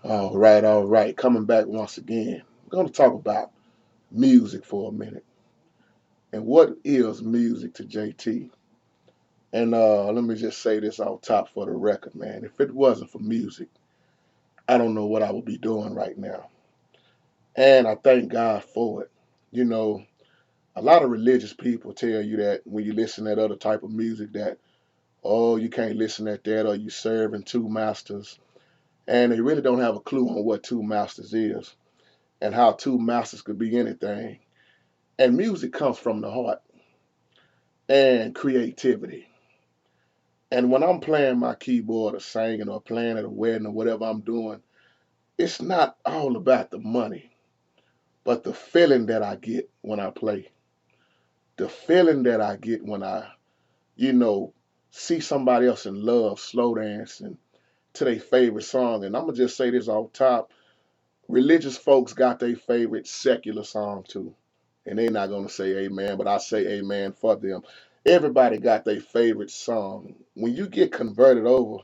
All right. Coming back once again. We're going to talk about music for a minute. And what is music to JT? And let me just say this off top for the record, man. If it wasn't for music, I don't know what I would be doing right now. And I thank God for it. You know, a lot of religious people tell you that when you listen to that other type of music that, oh, you can't listen at that or you serving two masters. And they really don't have a clue on what two masters is and how two masters could be anything. And music comes from the heart and creativity. And when I'm playing my keyboard or singing or playing at a wedding or whatever I'm doing, it's not all about the money, but the feeling that I get when I play. The feeling that I get when I, you know, see somebody else in love slow dancing to their favorite song. And I'm going to just say this off top. Religious folks got their favorite secular song too. And they're not going to say amen, but I say amen for them. Everybody got their favorite song. When you get converted over,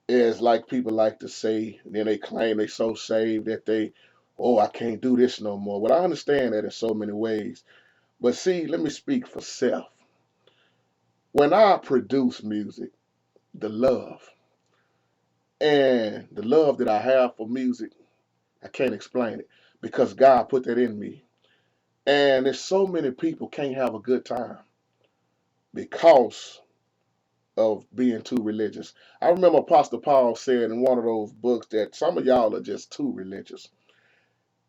it's like people like to say, then they claim they so saved that they, oh, I can't do this no more. Well, I understand that in so many ways. But see, let me speak for self. When I produce music, the love and the love that I have for music, I can't explain it because God put that in me. And there's so many people can't have a good time because of being too religious. I remember Apostle Paul said in one of those books that some of y'all are just too religious.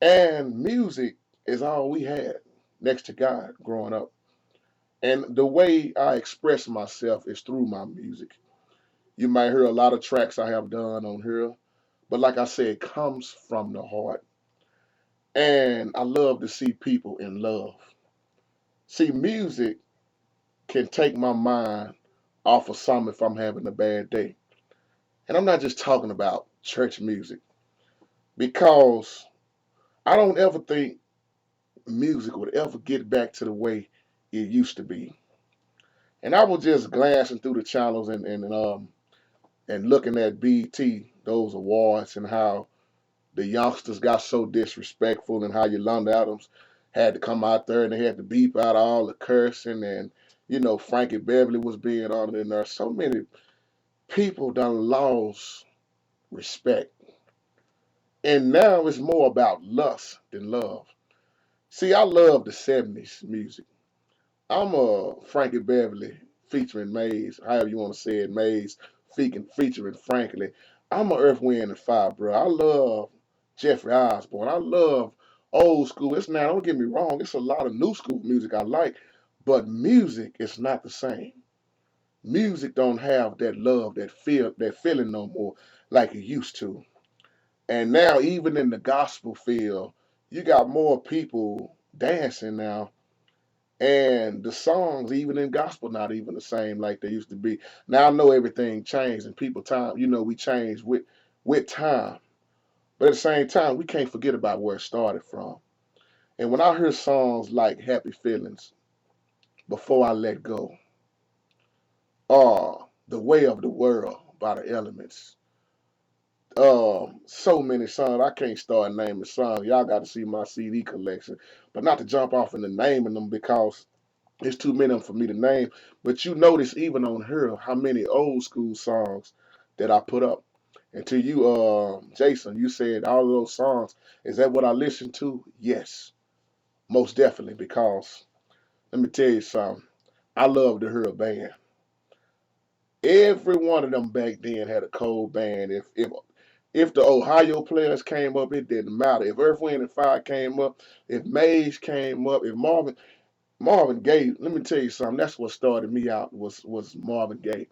And music is all we had next to God growing up. And the way I express myself is through my music. You might hear a lot of tracks I have done on here, but like I said, it comes from the heart. And I love to see people in love. See, music can take my mind off of something if I'm having a bad day. And I'm not just talking about church music because I don't ever think music would ever get back to the way it used to be. And I was just glancing through the channels and looking at BT, those awards, and how the youngsters got so disrespectful, and how Yolanda Adams had to come out there and they had to beep out all the cursing, and Frankie Beverly was being honored in there. So many people done lost respect, and now it's more about lust than love. See, I love the '70s music. I'm a Frankie Beverly featuring Maze, however you want to say it, Maze featuring Frankly. I'm a Earth, Wind, and Fire, bro. I love Jeffrey Osborne. I love old school. It's now, don't get me wrong, it's a lot of new school music I like, but music is not the same. Music don't have that love, that feeling no more like it used to. And now, even in the gospel field, you got more people dancing now, and the songs, even in gospel, not even the same like they used to be. Now I know everything changed, and people time, we change with time. But at the same time, we can't forget about where it started from. And when I hear songs like "Happy Feelings," "Before I Let Go," or "The Way of the World" by the Elements, so many songs I can't start naming songs. Y'all got to see my CD collection, but not to jump off into naming them because it's too many of them for me to name. But you notice even on her how many old school songs that I put up. And to you, Jason, you said all of those songs. Is that what I listen to? Yes, most definitely. Because let me tell you something. I love to hear a band. Every one of them back then had a cold band. If the Ohio players came up, it didn't matter. If Earth, Wind, and Fire came up, if Maze came up, if Marvin Gaye, let me tell you something. That's what started me out was Marvin Gaye,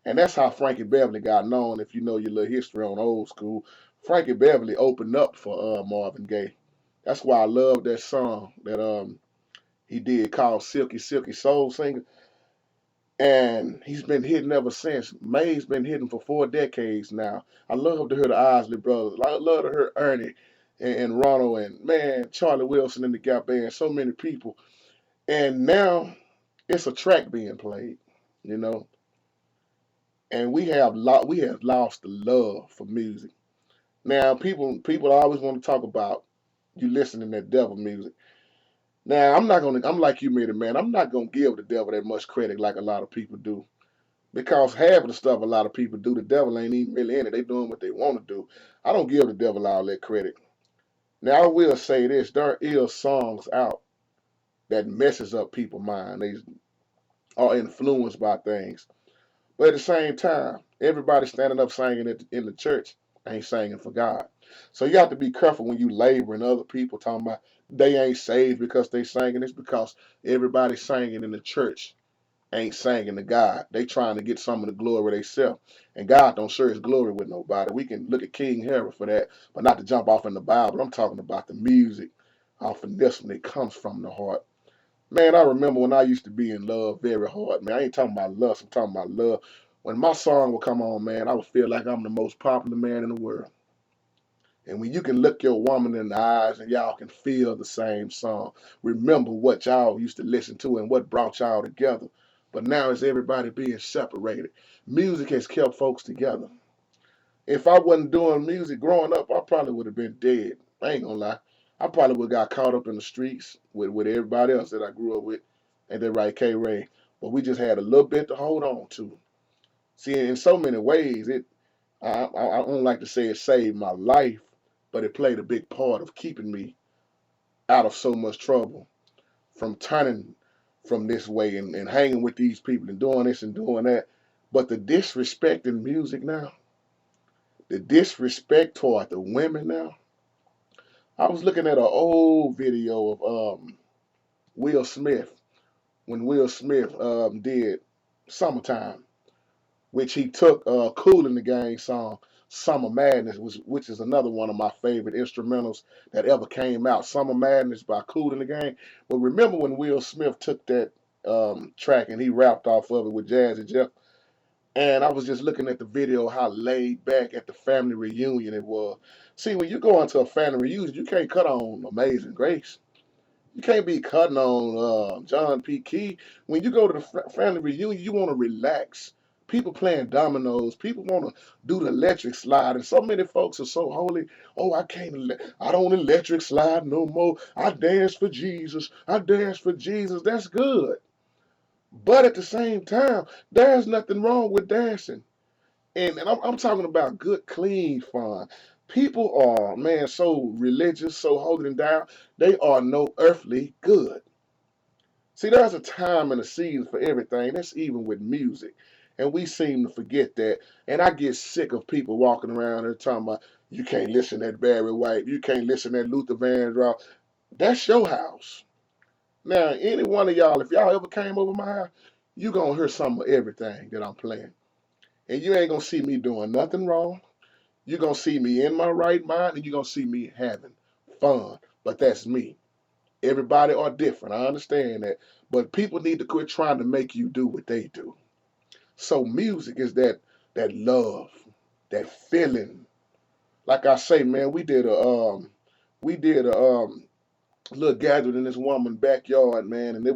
and that's how Frankie Beverly got known. If you know your little history on old school, Frankie Beverly opened up for Marvin Gaye. That's why I love that song that he did called "Silky Silky Soul Singer," and he's been hitting ever since. May's been hitting for 4 decades now. I love to hear the Isley Brothers. I love to hear Ernie and Ronald and man Charlie Wilson in the Gap Band. So many people, and now it's a track being played, you know, and we have lost the love for music. Now, people always want to talk about you listening to that devil music. Now, I'm like you, man. I'm not gonna give the devil that much credit like a lot of people do. Because half of the stuff a lot of people do, the devil ain't even really in it. They doing what they want to do. I don't give the devil all that credit. Now, I will say this: there is songs out that messes up people's mind. They are influenced by things. But at the same time, everybody standing up singing in the church ain't singing for God. So you have to be careful when you laboring other people talking about they ain't saved because they singing. It's because everybody singing in the church ain't singing to God. They trying to get some of the glory themselves. And God don't share his glory with nobody. We can look at King Herod for that, but not to jump off in the Bible. I'm talking about the music. Often this one, it comes from the heart. Man, I remember when I used to be in love very hard, man. I ain't talking about lust, I'm talking about love. When my song would come on, man, I would feel like I'm the most popular man in the world. And when you can look your woman in the eyes and y'all can feel the same song, remember what y'all used to listen to and what brought y'all together. But now it's everybody being separated. Music has kept folks together. If I wasn't doing music growing up, I probably would have been dead. I ain't gonna lie. I probably would have got caught up in the streets with everybody else that I grew up with. And then right, K Ray. But we just had a little bit to hold on to. See, in so many ways, I don't like to say it saved my life, but it played a big part of keeping me out of so much trouble from turning from this way and hanging with these people and doing this and doing that. But the disrespect in music now, the disrespect toward the women now. I was looking at an old video of Will Smith when Will Smith did "Summertime," which he took Kool in the Gang song "Summer Madness," which is another one of my favorite instrumentals that ever came out. "Summer Madness" by Kool in the Gang. But remember when Will Smith took that track and he rapped off of it with Jazzy Jeff? And I was just looking at the video, how laid back at the family reunion it was. See, when you go into a family reunion, you can't cut on Amazing Grace. You can't be cutting on John P. Key. When you go to the family reunion, you want to relax. People playing dominoes. People want to do the electric slide. And so many folks are so holy. Oh, I don't electric slide no more. I dance for Jesus. I dance for Jesus. That's good. But at the same time, there's nothing wrong with dancing. And I'm talking about good, clean fun. People are, man, so religious, so holding down, they are no earthly good. See, there's a time and a season for everything. That's even with music. And we seem to forget that. And I get sick of people walking around here talking about, you can't listen to that Barry White, you can't listen to that Luther Vandross. That's your house. Now, any one of y'all, if y'all ever came over my house, you going to hear some of everything that I'm playing. And you ain't going to see me doing nothing wrong. You're going to see me in my right mind and you're going to see me having fun. But that's me. Everybody are different. I understand that. But people need to quit trying to make you do what they do. So music is that love, that feeling. Like I say, man, we did a little gathering in this woman's backyard, man, and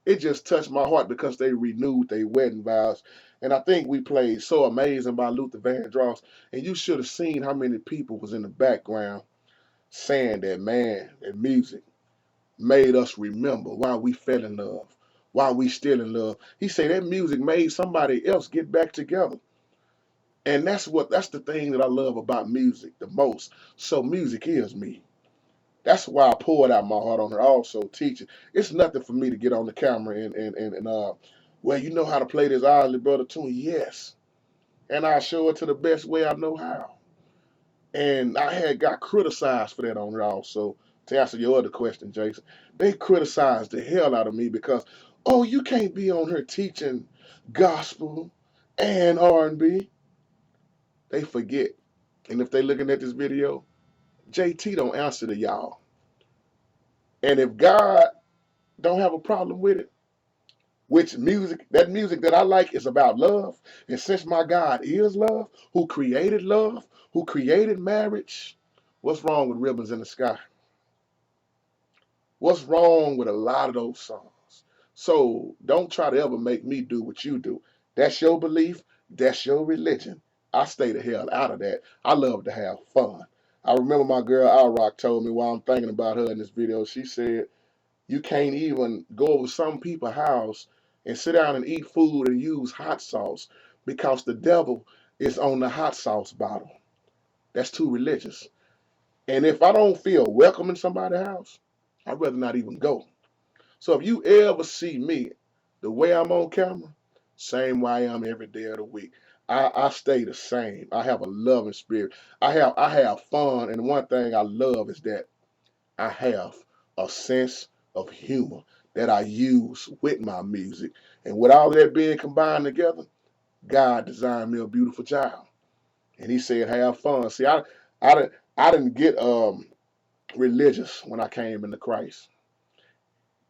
it just touched my heart because they renewed their wedding vows. And I think we played "So Amazing" by Luther Vandross, and you should have seen how many people was in the background saying that, man, that music made us remember why we fell in love, why we still in love. He said that music made somebody else get back together. And that's the thing that I love about music the most. So music is me. That's why I poured out my heart on her also teaching. It's nothing for me to get on the camera and well, you know how to play this Isley Brother tune? Yes. And I show it to the best way I know how. And I had got criticized for that on her also. To answer your other question, Jason, they criticized the hell out of me because, oh, you can't be on her teaching gospel and R&B. They forget. And if they looking at this video, JT don't answer to y'all. And if God don't have a problem with it, which that music that I like is about love. And since my God is love, who created marriage, what's wrong with Ribbons in the Sky? What's wrong with a lot of those songs? So don't try to ever make me do what you do. That's your belief. That's your religion. I stay the hell out of that. I love to have fun. I remember my girl Alrock told me while I'm thinking about her in this video, she said, you can't even go over some people's house and sit down and eat food and use hot sauce because the devil is on the hot sauce bottle. That's too religious. And if I don't feel welcome in somebody's house, I'd rather not even go. So if you ever see me the way I'm on camera, same way I am every day of the week. I stay the same. I have a loving spirit. I have fun, and one thing I love is that I have a sense of humor that I use with my music. And with all that being combined together, God designed me a beautiful child. And he said, have fun. See, I didn't get religious when I came into Christ.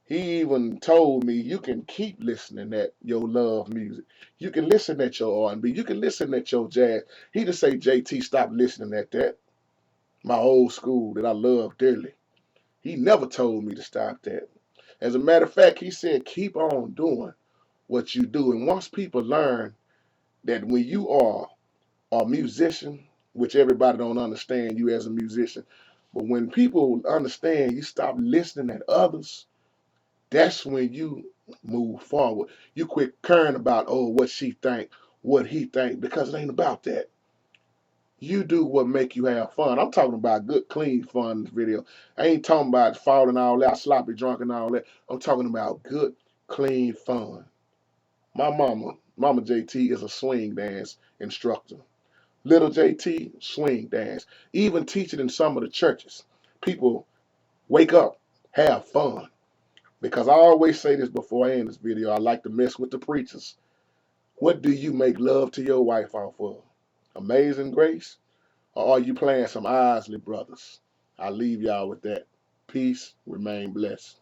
He even told me you can keep listening at your love music. You can listen at your R&B. You can listen at your jazz. He didn't say, JT, stop listening at that. My old school that I love dearly. He never told me to stop that. As a matter of fact, he said, keep on doing what you do. And once people learn that when you are a musician, which everybody don't understand you as a musician, but when people understand you stop listening at others, that's when you move forward. You quit caring about, oh, what she think, what he think, because it ain't about that. You do what make you have fun. I'm talking about good, clean fun in this video. I ain't talking about falling all that, sloppy drunk and all that. I'm talking about good, clean fun. My Mama JT, is a swing dance instructor. Little JT, swing dance. Even teaching in some of the churches. People wake up, have fun. Because I always say this before I end this video, I like to mess with the preachers. What do you make love to your wife off of? Amazing Grace? Or are you playing some Isley Brothers? I leave y'all with that. Peace. Remain blessed.